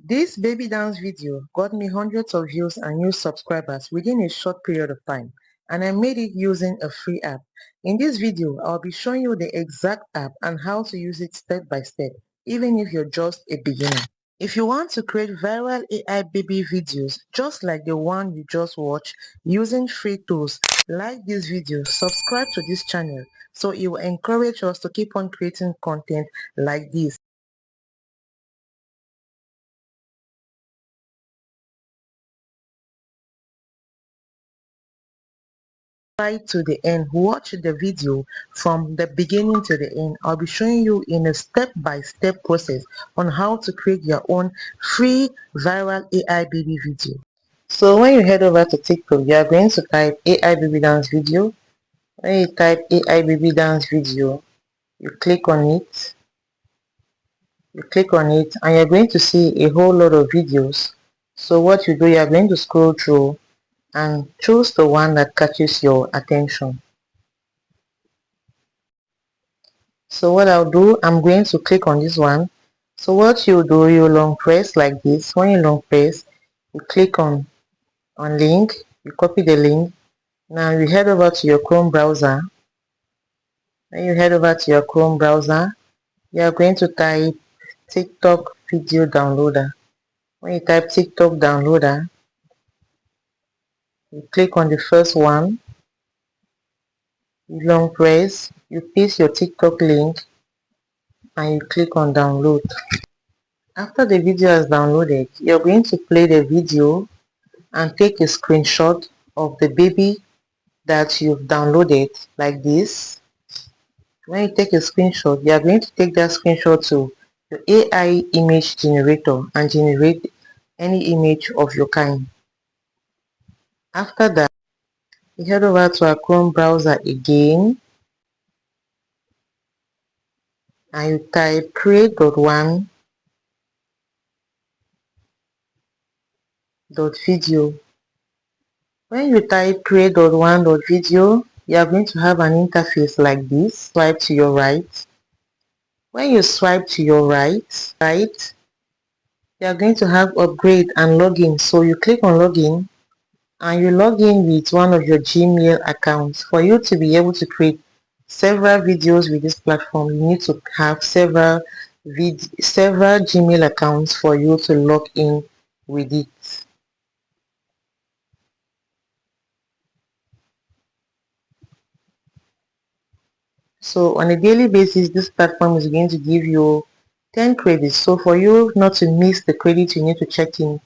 This baby dance video got me hundreds of views and new subscribers within a short period of time, and I made it using a free app. In this video, I'll be showing you the exact app and how to use it step by step, even if you're just a beginner. If you want to create viral AI baby videos just like the one you just watched using free tools, like this video, subscribe to this channel so it will encourage us to keep on creating content like this. Right to the end, watch the video from the beginning to the end. I'll be showing you in a step-by-step process on how to create your own free viral AI baby video. So when you head over to TikTok, you are going to type AI baby dance video. When you type AI baby dance video, you click on it. And you're going to see a whole lot of videos. So what you do, you are going to scroll through and choose the one that catches your attention. So what I'll do, I'm going to click on this one. So what you do, you long press like this. When you long press, you click on link, you copy the link. Now you head over to your Chrome browser. When you head over to your Chrome browser, you are going to type TikTok video downloader. When you type TikTok downloader, you click on the first one, you long press, you paste your TikTok link, and you click on download. After the video is downloaded, you're going to play the video and take a screenshot of the baby that you've downloaded like this. When you take a screenshot, you are going to take that screenshot to your AI image generator and generate any image of your kind. After that, you head over to our Chrome browser again and you type create.1.video. When you type create.1.video, you are going to have an interface like this. Swipe to your right. When you swipe to your right, you are going to have upgrade and login. So you click on login and you log in with one of your Gmail accounts. For you to be able to create several videos with this platform, you need to have several Gmail accounts for you to log in with it. So on a daily basis, this platform is going to give you 10 credits. So for you not to miss the credit, you need to check in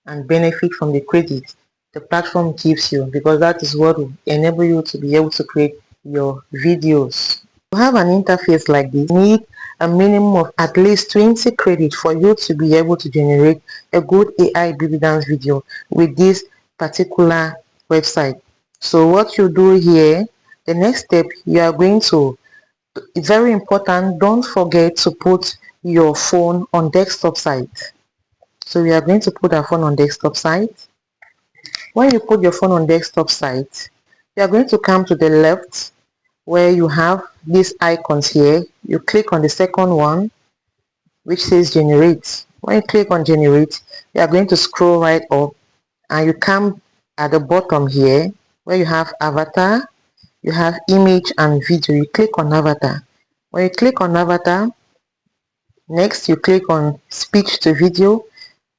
and benefit from the credit the platform gives you, because that is what will enable you to be able to create your videos. To have an interface like this, you need a minimum of at least 20 credits for you to be able to generate a good AI baby dance video with this particular website. So what you do here, the next step, you are going to, it's very important, don't forget to put your phone on desktop side. So we are going to put our phone on desktop side. When you put your phone on desktop side, you are going to come to the left where you have these icons here. You click on the second one which says generate. When you click on generate, you are going to scroll right up and you come at the bottom here where you have avatar, you have image and video. You click on avatar. When you click on avatar, next you click on speech to video.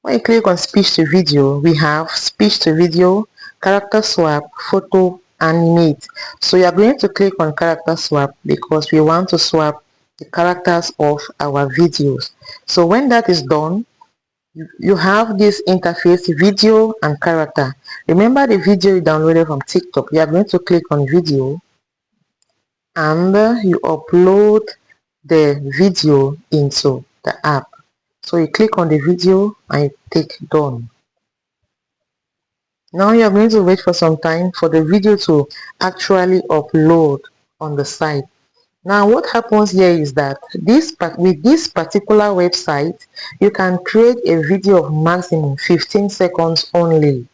When you click on speech to video, we have speech to video, character swap, photo, animate. So you are going to click on character swap because we want to swap the characters of our videos. So when that is done, you have this interface, video and character. Remember the video you downloaded from TikTok. You are going to click on video and you upload the video into the app. So you click on the video and you click done. Now you are going to wait for some time for the video to actually upload on the site. Now what happens here is that with this particular website, you can create a video of maximum 15 seconds only.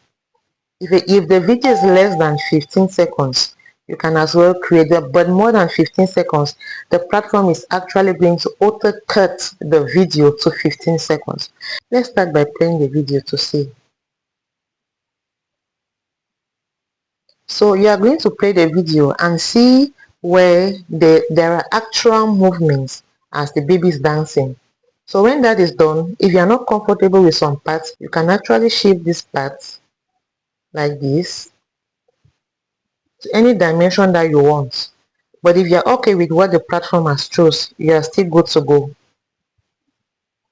If the video is less than 15 seconds, you can as well create that, but more than 15 seconds, the platform is actually going to auto cut the video to 15 seconds. Let's start by playing the video to see. So you are going to play the video and see where there are actual movements as the baby is dancing. So when that is done, if you are not comfortable with some parts, you can actually shift this part like this to any dimension that you want. But if you are okay with what the platform has chose, you are still good to go.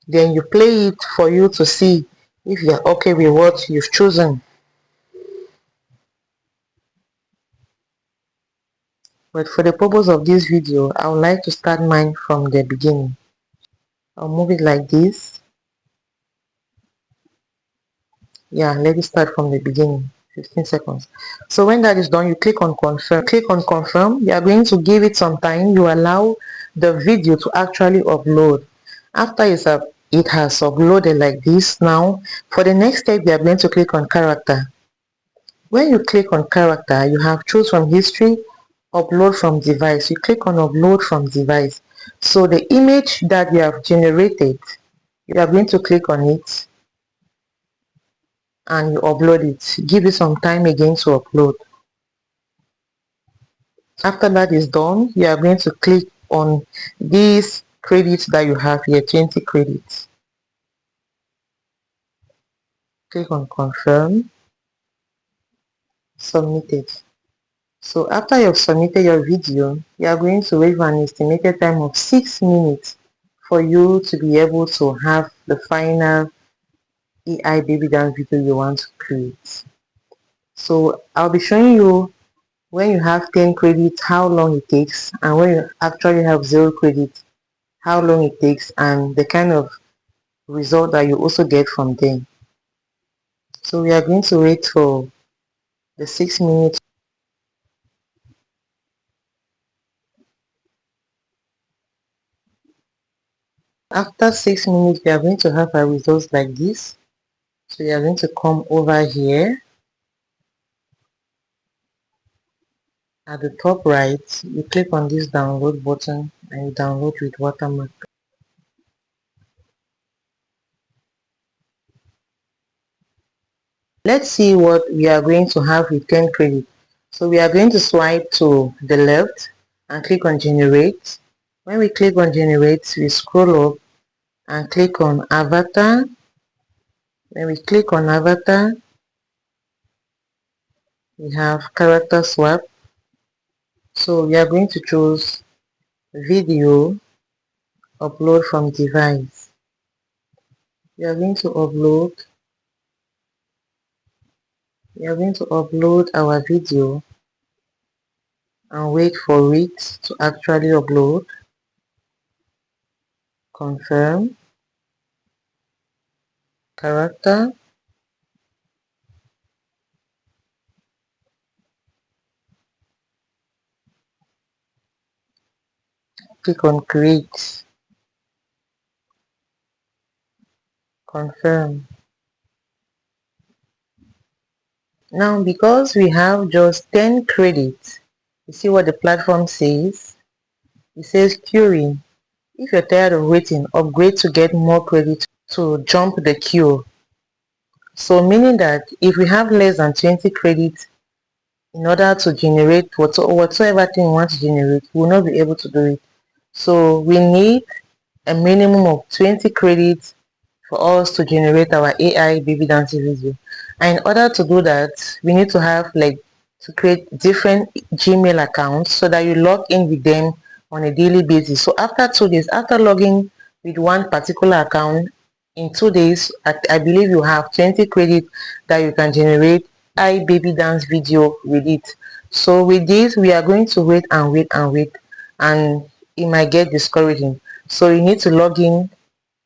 Then you play it for you to see if you are okay with what you've chosen. But for the purpose of this video, I would like to start mine from the beginning. I'll move it like this. Yeah, let me start from the beginning. 15 seconds. So when that is done, you click on confirm. Click on confirm. You are going to give it some time. You allow the video to actually upload. After it has uploaded like this, now for the next step, you are going to click on character. When you click on character, you have choose from history, upload from device. You click on upload from device. So the image that you have generated, you are going to click on it and you upload it. Give it some time again to upload. After that is done, you are going to click on these credits that you have here, 20 credits. Click on confirm, submit it. So after you've submitted your video, you are going to wait for an estimated time of 6 minutes for you to be able to have the final AI baby dance video you want to create. So I'll be showing you when you have 10 credits how long it takes, and when you actually have 0 credits how long it takes, and the kind of result that you also get from them. So we are going to wait for the 6 minutes. After 6 minutes, we are going to have our results like this. So you are going to come over here at the top right, you click on this download button and you download with watermark. Let's see what we are going to have with 10 credit. So we are going to swipe to the left and click on generate. When we click on generate, we scroll up and click on avatar. When we click on avatar, we have character swap. So we are going to choose video upload from device. We are going to upload our video and wait for it to actually upload. Confirm, character, click on create, confirm. Now because we have just 10 credits, you see what the platform says? It says queuing. If you're tired of waiting, upgrade to get more credits to jump the queue. So meaning that if we have less than 20 credits, in order to generate whatsoever thing we want to generate, we will not be able to do it. So we need a minimum of 20 credits for us to generate our AI baby dancing video. And in order to do that, we need to have to create different Gmail accounts so that you log in with them on a daily basis. So after 2 days, after logging with one particular account, in 2 days, I believe you have 20 credits that you can generate AI baby dance video with it. So with this, we are going to wait and wait and wait, and it might get discouraging. So you need to log in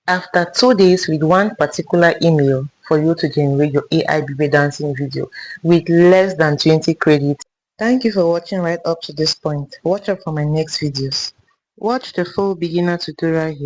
after 2 days with one particular email for you to generate your AI baby dancing video with less than 20 credits. Thank you for watching right up to this point. Watch out for my next videos. Watch the full beginner tutorial here.